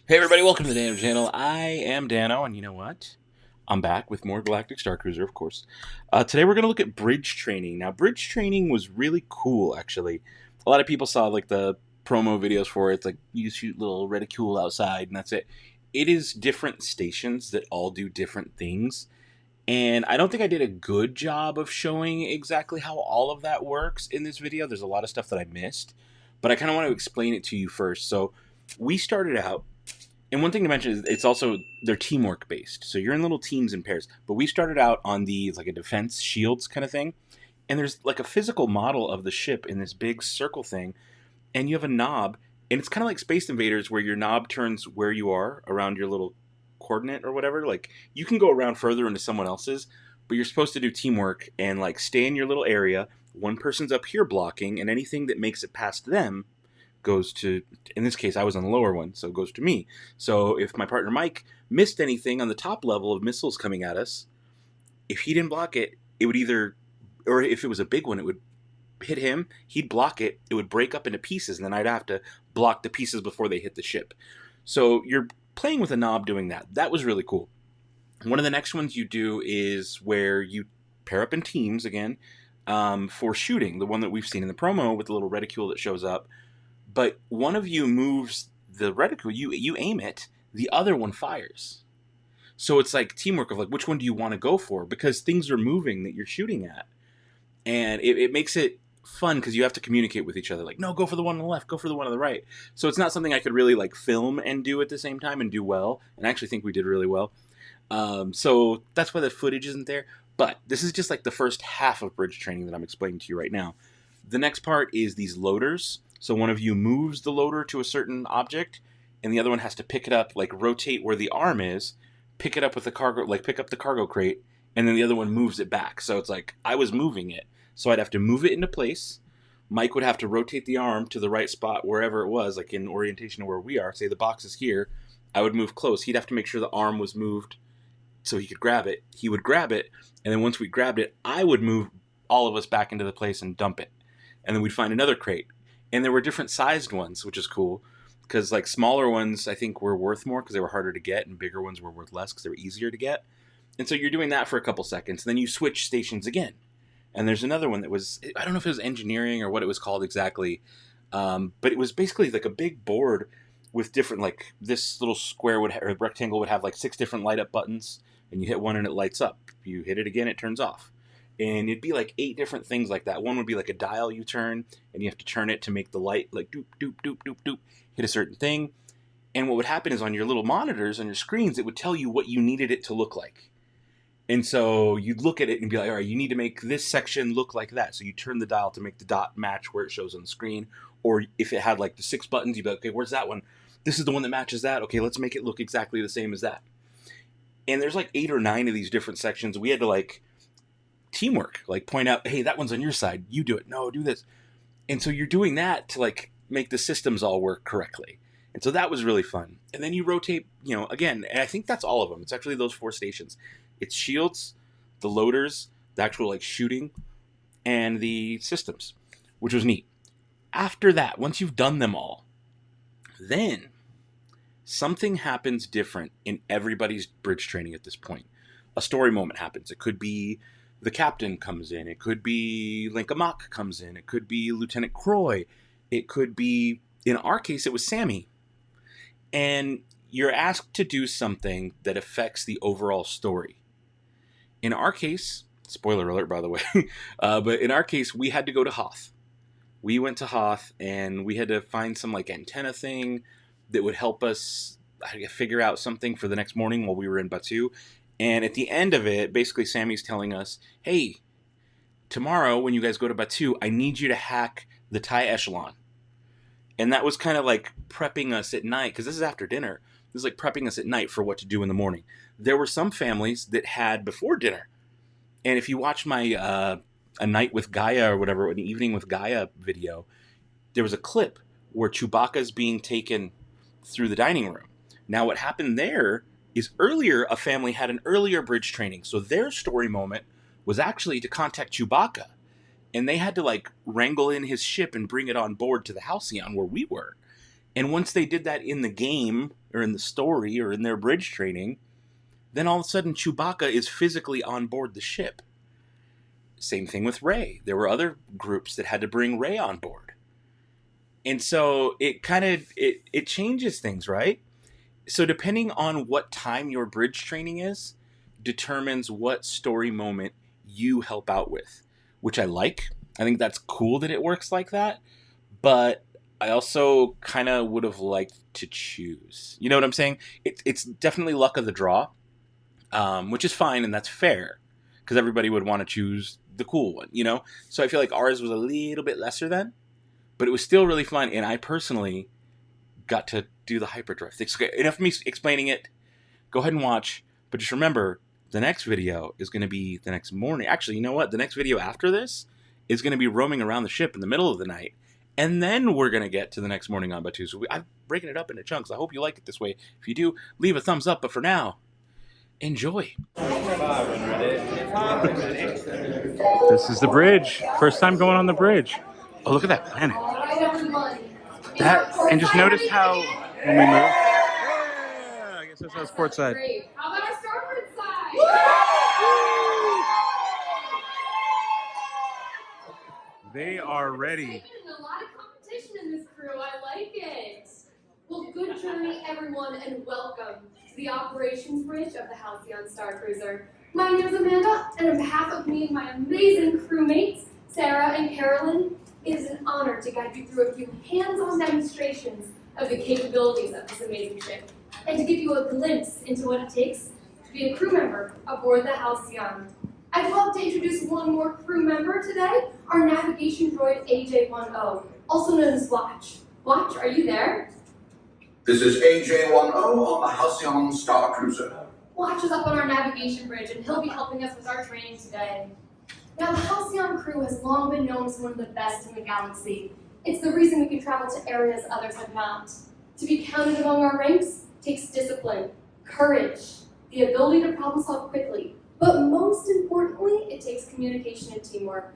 Hey everybody, welcome to the Dano channel. I am Dano, and you know what? I'm back with more Galactic Starcruiser, of course. Today we're going to look at bridge training. Now, bridge training was really cool, actually. A lot of people saw like the promo videos for it. It's like you shoot little reticule outside, and that's it. It is different stations that all do different things. And I don't think I did a good job of showing exactly how all of that works in this video. There's a lot of stuff that I missed, but I kind of want to explain it to you first. So we started out, and one thing to mention is it's also, they're teamwork based. So you're in little teams and pairs. But we started out on these, like a defense shields kind of thing. And there's like a physical model of the ship in this big circle thing. And you have a knob. And it's kind of like Space Invaders, where your knob turns where you are around your little coordinate or whatever. Like, you can go around further into someone else's, but you're supposed to do teamwork and like stay in your little area. One person's up here blocking, and anything that makes it past them goes to, in this case, I was on the lower one, so it goes to me. So if my partner Mike missed anything on the top level of missiles coming at us, if he didn't block it, it would either, or if it was a big one, it would hit him, he'd block it, it would break up into pieces, and then I'd have to block the pieces before they hit the ship. So you're playing with a knob doing that. That was really cool. One of the next ones you do is where you pair up in teams again, for shooting, the one that we've seen in the promo with the little reticule that shows up. But one of you moves the reticule, you aim it, the other one fires. So it's like teamwork of like, which one do you want to go for? Because things are moving that you're shooting at. And it makes it fun because you have to communicate with each other. Like, no, go for the one on the left, go for the one on the right. So it's not something I could really like film and do at the same time and do well. And I actually think we did really well. So that's why the footage isn't there. But this is just like the first half of bridge training that I'm explaining to you right now. The next part is these loaders. So one of you moves the loader to a certain object, and the other one has to pick it up, like rotate where the arm is, pick it up with the cargo, like pick up the cargo crate, and then the other one moves it back. So it's like I was moving it, so I'd have to move it into place. Mike would have to rotate the arm to the right spot wherever it was, like in orientation of where we are. Say the box is here, I would move close. He'd have to make sure the arm was moved so he could grab it. He would grab it, and then once we grabbed it, I would move all of us back into the place and dump it. And then we'd find another crate. And there were different sized ones, which is cool. Because like smaller ones, I think, were worth more because they were harder to get. And bigger ones were worth less because they were easier to get. And so you're doing that for a couple seconds. And then you switch stations again. And there's another one that was, I don't know if it was engineering or what it was called exactly. But it was basically like a big board with different, like this little square or rectangle would have like 6 different light up buttons. And you hit one and it lights up. You hit it again, it turns off. And it'd be like 8 different things like that. One would be like a dial you turn, and you have to turn it to make the light like doop, doop, doop, doop, doop, hit a certain thing. And what would happen is on your little monitors, on your screens, it would tell you what you needed it to look like. And so you'd look at it and be like, all right, you need to make this section look like that. So you turn the dial to make the dot match where it shows on the screen. Or if it had like the 6 buttons, you'd be like, okay, where's that one? This is the one that matches that. Okay, let's make it look exactly the same as that. And there's like 8 or 9 of these different sections. We had to like teamwork, like point out, hey, that one's on your side, you do it, no, do this. And so you're doing that to like make the systems all work correctly. And so that was really fun. And then you rotate, again, and I think that's all of them. It's actually those 4 stations. It's shields, the loaders, the actual like shooting, and the systems, which was neat. After that, once you've done them all, then something happens different in everybody's bridge training at this point. A story moment happens. It could be the captain comes in. It could be Linktr.ee comes in. It could be Lieutenant Croy. It could be, in our case, it was Sammy. And you're asked to do something that affects the overall story. In our case, spoiler alert, by the way, but in our case, we had to go to Hoth. We went to Hoth, and we had to find some like antenna thing that would help us figure out something for the next morning while we were in Batuu. And at the end of it, basically Sammy's telling us, hey, tomorrow when you guys go to Batuu, I need you to hack the TIE Echelon. And that was kind of like prepping us at night, because this is after dinner. This is like prepping us at night for what to do in the morning. There were some families that had before dinner. And if you watch my A Night with Gaia or whatever, an Evening with Gaia video, there was a clip where Chewbacca's being taken through the dining room. Now what happened there is earlier a family had an earlier bridge training. So their story moment was actually to contact Chewbacca. And they had to like wrangle in his ship and bring it on board to the Halcyon where we were. And once they did that in the game, or in the story, or in their bridge training, then all of a sudden Chewbacca is physically on board the ship. Same thing with Rey. There were other groups that had to bring Rey on board. And so it kind of, it changes things, right? So depending on what time your bridge training is, determines what story moment you help out with, which I like. I think that's cool that it works like that, but I also kind of would have liked to choose. You know what I'm saying? It's definitely luck of the draw, which is fine, and that's fair, because everybody would want to choose the cool one, you know? So I feel like ours was a little bit lesser then, but it was still really fun, and I personally got to do the hyperdrive thing. So enough of me explaining it. Go ahead and watch, but just remember, the next video is going to be the next morning. Actually, you know what? The next video after this is going to be roaming around the ship in the middle of the night, and then we're going to get to the next morning on Batu. So I'm breaking it up into chunks. I hope you like it this way. If you do, leave a thumbs up, but for now, enjoy. This is the bridge. First time going on the bridge. Oh, look at that planet. And just notice how when we move. Yeah, I guess that's our port side. How about our starboard side? They are ready. A lot of competition in this crew. I like it. Well, good journey, everyone, and welcome to the operations bridge of the Halcyon Starcruiser. My name is Amanda, and on behalf of me and my amazing crewmates, Sara and Carolyn, it is an honor to guide you through a few hands-on demonstrations of the capabilities of this amazing ship, and to give you a glimpse into what it takes to be a crew member aboard the Halcyon. I'd love to introduce one more crew member today, our navigation droid AJ-10, also known as Watch. Watch, are you there? This is AJ-10 on the Halcyon Starcruiser. Watch is up on our navigation bridge, and he'll be helping us with our training today. Now, the Halcyon crew has long been known as one of the best in the galaxy. It's the reason we can travel to areas others have not. To be counted among our ranks takes discipline, courage, the ability to problem solve quickly, but most importantly, it takes communication and teamwork.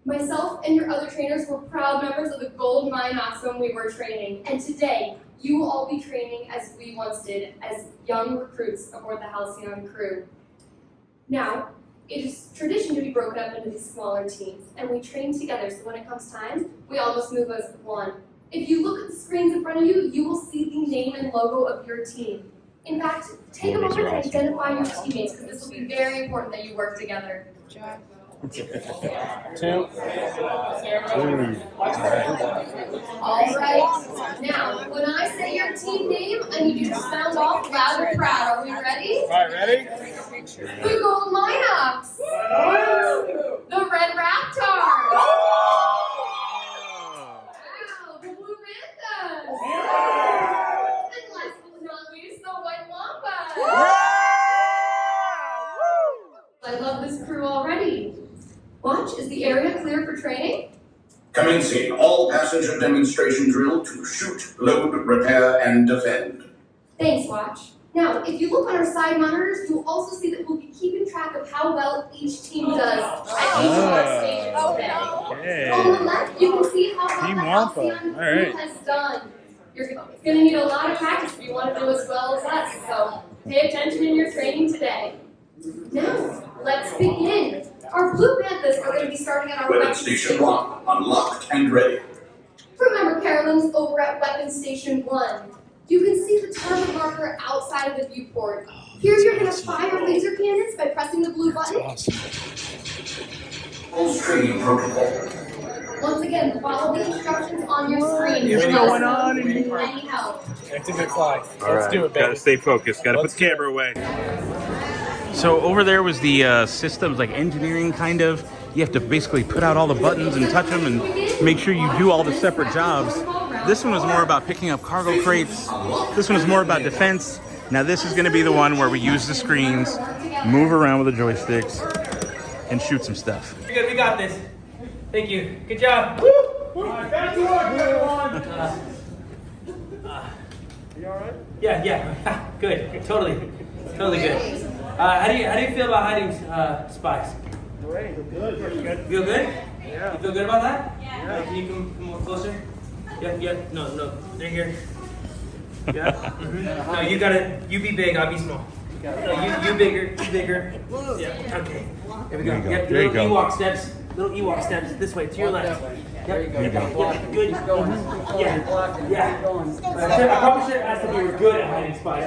Myself and your other trainers were proud members of the Gold Minox when we were training, and today, you will all be training as we once did, as young recruits aboard the Halcyon crew. Now, it is tradition to be broken up into these smaller teams, and we train together, so when it comes time, we all just move as one. If you look at the screens in front of you, you will see the name and logo of your team. In fact, take a moment and identify your teammates, because this will be very important that you work together. All right. Now, when I say your team name, I need you to sound off loud and proud. Are we ready? All right, ready? The Gold Minox. The Red Raptor. Wow, the Blue Mantas. And last but not least, the White Wampas. I love this crew already. Watch, is the area clear for training? Commencing all passenger demonstration drill to shoot, load, repair, and defend. Thanks, Watch. Now, if you look on our side monitors, you'll also see that we'll be keeping track of how well each team does at each of our stations today. Okay. On the left, you can see how well Team the Wampa. Halcyon All right. has done. You're going to need a lot of practice if you want to do as well as us, so pay attention in your training today. Now, let's begin. Our Blue Panthers are going to be starting at our Weapon Station 1, unlocked and ready. Remember, Carolyn's over at Weapon Station 1. You can see the target marker outside of the viewport. Here you're going to fire laser cannons by pressing the blue button. Full training protocol. Once again, follow the instructions on your screen. What's going on in Need here? any help. Activate fly. All Let's right. do it, baby. Gotta stay focused. Gotta put the camera away. So over there was the systems, like engineering kind of. You have to basically put out all the buttons and touch them and make sure you do all the separate jobs. This one was more about picking up cargo crates. This one was more about defense. Now this is gonna be the one where we use the screens, move around with the joysticks, and shoot some stuff. You're good, we got this. Thank you. Good job. Woo! Back to work, everyone. You all right? Yeah. Good. Totally good. How do you feel about hiding spies? Great. Good. Feel good? Yeah. You feel good about that? Yeah. Can you come more closer? Yeah. No. They're here. Yeah. No, you gotta. You be big. I'll be small. No, you bigger. Yeah. Okay. Here we go. There you go. Yep, There you little go. Ewok steps. Little Ewok steps. This way, to your left. There you go. Yeah, good. Yeah. I probably should have asked if you were good at hiding spies.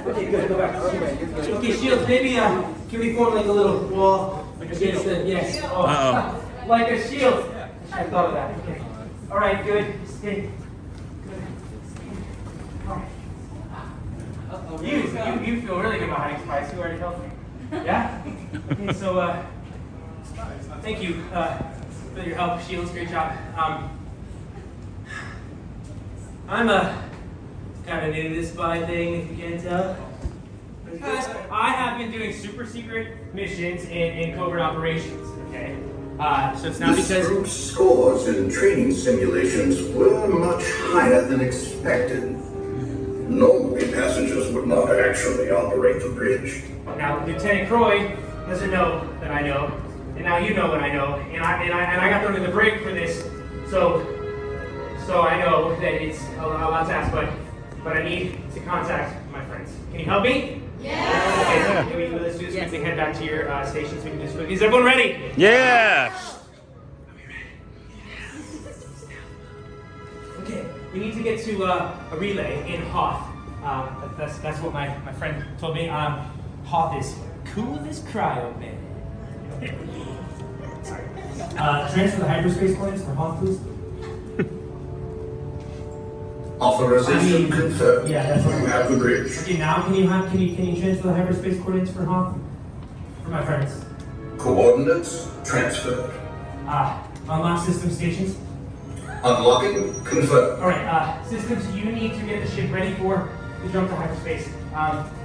Okay, good. Go back. Okay, Shields, maybe can we form like a little wall against the yes? Oh, like a shield. I thought of that. Okay. All right, good. Stay. You feel really good about hiding spies. You already helped me. Yeah. Okay, so thank you for your help, Shields. Great job. I'm kind of new to this spy thing, if you can't tell. I have been doing super secret missions and covert operations. Okay. So it's not This because. group's scores in training simulations were much higher than expected. Normally, passengers would not actually operate the bridge. Now, Lieutenant Croy doesn't know that I know, and now you know what I know, and I got thrown in the break for this, so I know that it's a lot to ask, but I need to contact my friends. Can you help me? Yeah. Okay, let's do this quickly. Head back to your station so we can do this quickly. Is everyone ready? Yeah. Okay, we need to get to a relay in Hoth. That's what my friend told me. Hoth is cool as cryo, man. Transfer the hyperspace coordinates for Hoth, please. Authorization confirmed. Yeah, that's what You have the bridge. Okay, now can you transfer the hyperspace coordinates for Hoth? For my friends. Coordinates transferred. Unlock system stations. Unlocking confirmed. Alright, systems, you need to get the ship ready for the jump to hyperspace.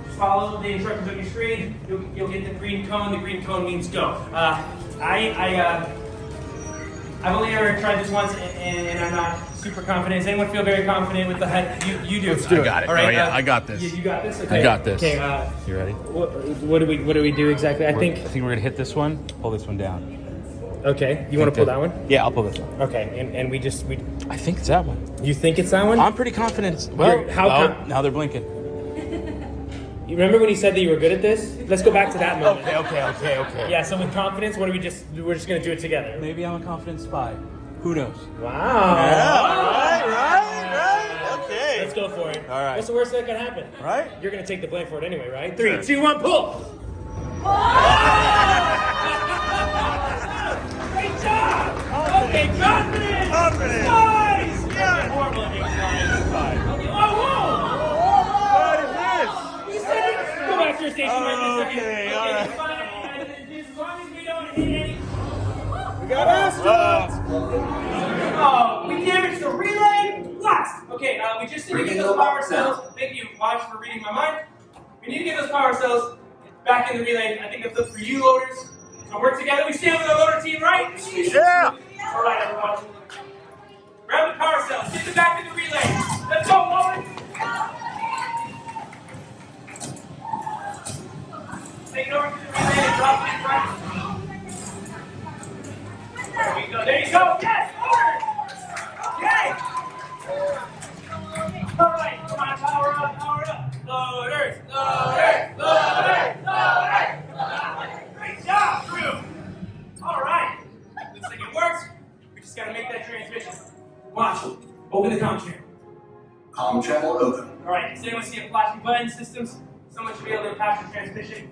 Just follow the instructions on your screen. You'll get the green cone. The green cone means go. I've only ever tried this once, and I'm not super confident. Does anyone feel very confident with the head? You do. Let's do it. I got it. All right, Oh, yeah, I got this. You got this. Okay. I got this. Okay. You ready? What do we do exactly? I think we're gonna hit this one. Pull this one down. Okay. You want to pull that one? Yeah, I'll pull this one. Okay. And we. I think it's that one. You think it's that one? I'm pretty confident. Well, now they're blinking. You remember when you said that you were good at this? Let's go back to that moment. Okay. Yeah. So with confidence, we're just gonna do it together. Maybe I'm a confident spy. Who knows? Wow. Yeah, right. Okay. Let's go for it. All right. What's the worst that could happen? Right? You're gonna take the blame for it anyway, right? 3, 2, 1, pull! Great job! Okay, confidence! Nice! Yeah! Horrible at being flying. Okay, What is this? we said it! Go back to your station right this second. Okay, all right. Fine. As long as we don't hit any... We got astronauts. Oh, we damaged the relay? What? Okay, we just need to get those power cells. Thank you, Watch, for reading my mind. We need to get those power cells back in the relay. I think that's up for you, loaders. So work together. We stand with the loader team, right? Yeah. All right, everyone. Grab the power cells. Get them back in the relay. Let's go, loaders. Take it over to the relay and drop it right. There we go. There you go. Yes, loaders. Okay. All right, come on, power up. Loaders. Great job, crew. All right. Looks like it works. We just gotta make that transmission. Watch. Open the comm channel. Comm channel open. All right. Does anyone see a flashing button systems? Someone should be able to pass the transmission.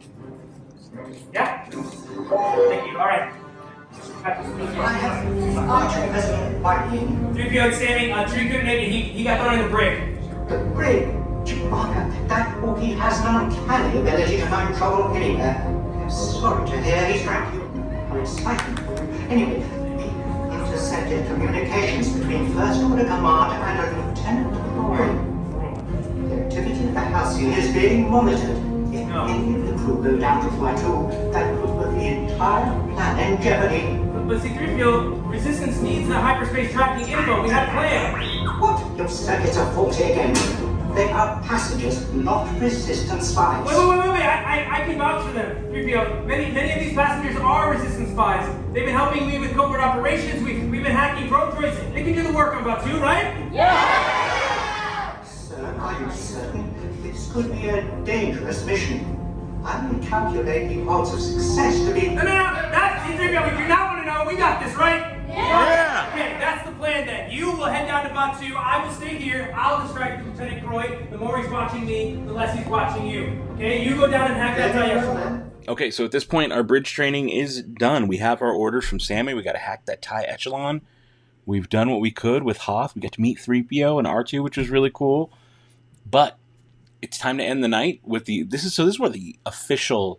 Yeah. Thank you. All right. R2 standing. Tree couldn't make it. He got thrown in the brig. The brig? Chewbacca, that Wookiee has an uncanny ability to find trouble anywhere. I'm sorry to hear he's trapped you. I'm excited for you. Anyway, we intercepted communications between First Order Command and a Lieutenant Croy. The activity of the Halcyon is being monitored. If any of the crew go down to Flight 2, that could put the entire plan in jeopardy. But C-3PO, Resistance needs the hyperspace tracking info. We had a plan. What? Your circuits are faulty again. They are passengers, not resistance spies. Wait. I can vouch for them, 3PO. Many of these passengers are resistance spies. They've been helping me with covert operations. We've been hacking drone droids. They can do the work I'm about to, right? Sir, are you certain? This could be a dangerous mission. I will calculate the odds of success to be... No. That's 3PO. We do not want to know. We got this, right? Yeah. Okay, that's the plan then. You will head down to Batu. I will stay here. I'll distract Lieutenant Croy. The more he's watching me, the less he's watching you. Okay, you go down and hack that TIE. Okay, so at this point, our bridge training is done. We have our orders from Sammy. We got to hack that TIE Echelon. We've done what we could with Hoth. We got to meet 3PO and R2, which was really cool. But it's time to end the night with the... This is where the official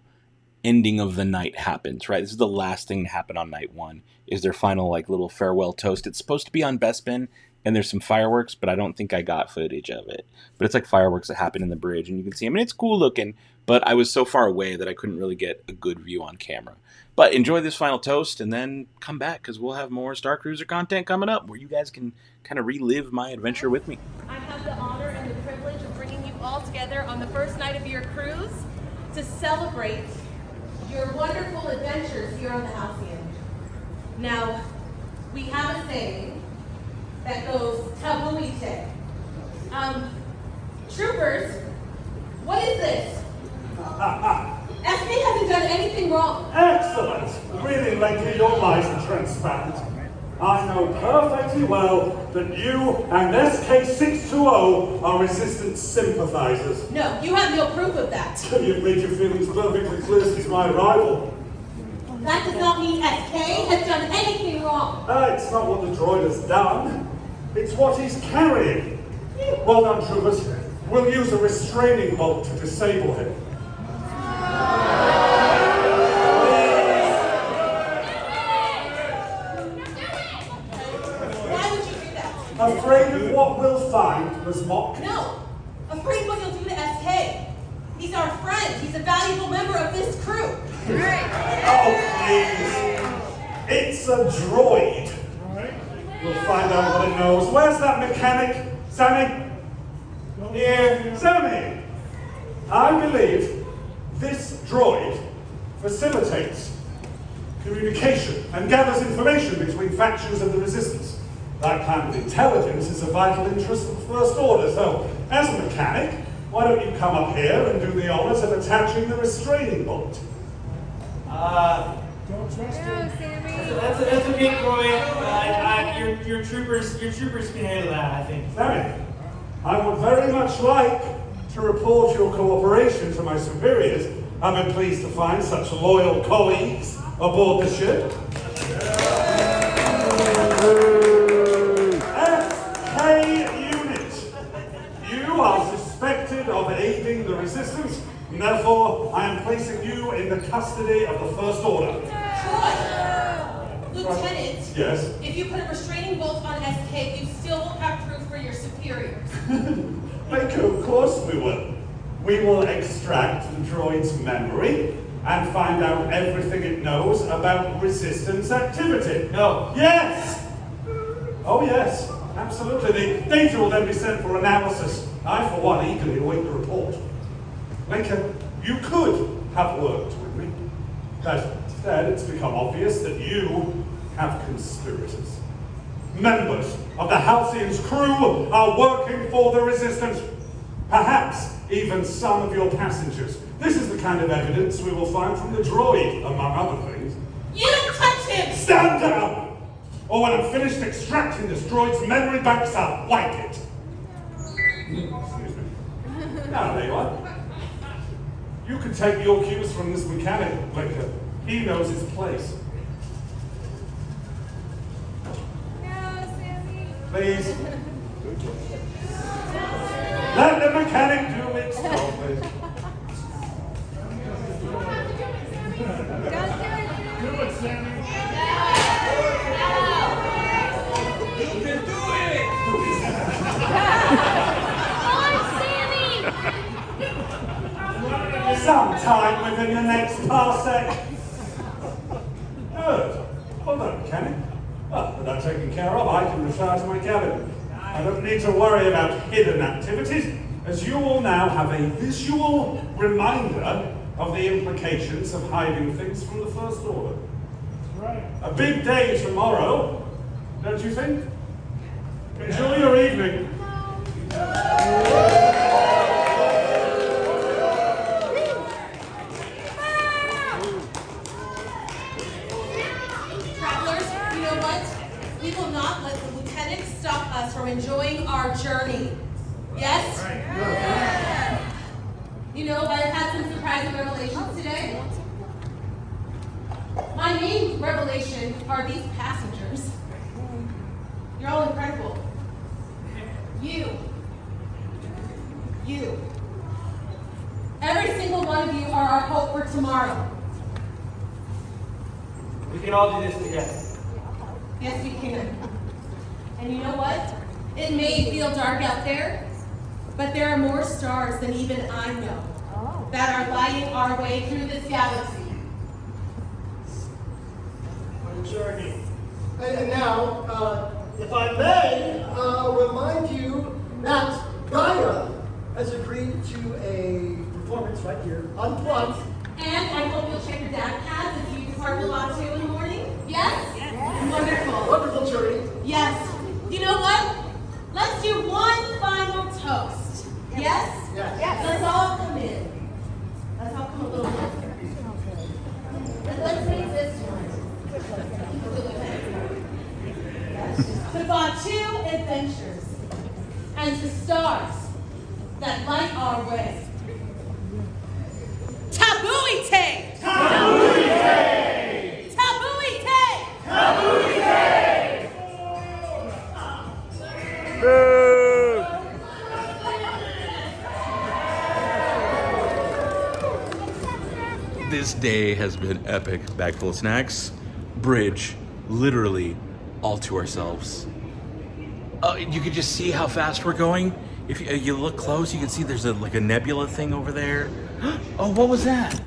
ending of the night happens, right? This is the last thing to happen on night one, is their final, like, little farewell toast. It's supposed to be on Bespin, and there's some fireworks, but I don't think I got footage of it. But it's like fireworks that happen in the bridge, and you can see them, and it's cool looking, but I was so far away that I couldn't really get a good view on camera. But enjoy this final toast, and then come back, because we'll have more Starcruiser content coming up, where you guys can kind of relive my adventure with me. I have the honor and the privilege of bringing you all together on the first night of your cruise to celebrate your wonderful adventures here on the Halcyon. Now, we have a saying that goes tabuite. Troopers, what is this? SK hasn't done anything wrong. Excellent! Really, Linktr, your lies are transparent. I know perfectly well that you and SK-620 are resistance sympathizers. No, you have no proof of that. You've made your feelings perfectly clear since my arrival. That does not mean SK has done anything wrong. It's not what the droid has done. It's what he's carrying. Well done, troopers. We'll use a restraining bolt to disable him. Why would you do that? Afraid of what we'll find, Ms. Mock? No. Afraid what you'll do to SK. He's our friend. He's a valuable member of this crew. Oh, please. It's a droid. We'll find out what it knows. Where's that mechanic? Sammy? Here. Sammy! I believe this droid facilitates communication and gathers information between factions of the Resistance. That kind of intelligence is a vital interest of the First Order, so as a mechanic, why don't you come up here and do the honors of attaching the restraining bolt? Don't trust him. That's okay, Croy. Your troopers can handle that, I think. Sammy, I would very much like to report your cooperation to my superiors. I've been pleased to find such loyal colleagues aboard the ship. SK Unit, you are suspected of aiding the Resistance, and therefore I am placing you in the custody of the First Order. Lieutenant, Yes? if you put a restraining bolt on SK, you still won't have proof for your superiors. Of course we will. We will extract the droid's memory and find out everything it knows about Resistance activity. No. Yes! Oh yes, absolutely. The data will then be sent for analysis. I, for one, eagerly await the report. Lincoln, you could have worked with me. But instead, it's become obvious that you have conspirators. Members of the Halcyon's crew are working for the Resistance. Perhaps even some of your passengers. This is the kind of evidence we will find from the droid, among other things. You don't touch him! Stand down! Or when I'm finished extracting this droid's memory banks, I'll wipe it. Excuse me. Now, there you are. You can take your cues from this mechanic, Linktr. He knows his place. Please. Let the mechanic do its job, please. Do it, Sammy. You can do it! Sometime within the next parsec. Good. Well done, mechanic. Well, with that taken care of, I can retire to my cabin. I don't need to worry about hidden activities. as you all now have a visual reminder of the implications of hiding things from the First Order. Right. A big day tomorrow, don't you think? Enjoy your evening. Travelers, you know what? We will not let the lieutenant stop us from enjoying our journey. Yes? You know, I've had some surprising revelations today. My main revelation are these passengers. You're all incredible. You. Every single one of you are our hope for tomorrow. We can all do this together. Yes, we can. And you know what? It may feel dark out there, but there are more stars than even I know that are lighting our way through this galaxy. What a journey. And now, if I may, I'll remind you that Gaia has agreed to a performance right here, unplugged. And I hope you'll check your data pads if you depart the lot 2 in the morning. Yes? Wonderful. Wonderful journey. Yes. You know what? Let's do one final toast. Yes? Yes. Let's all come in. Let's all come a little closer. And let's make this one. To Batu adventures and to stars that light our way. Tabuite! Tabuite! Tabuite! This day has been epic. Bag full of snacks, bridge, literally all to ourselves. You can just see how fast we're going. If you look close, you can see there's like a nebula thing over there. Oh, what was that?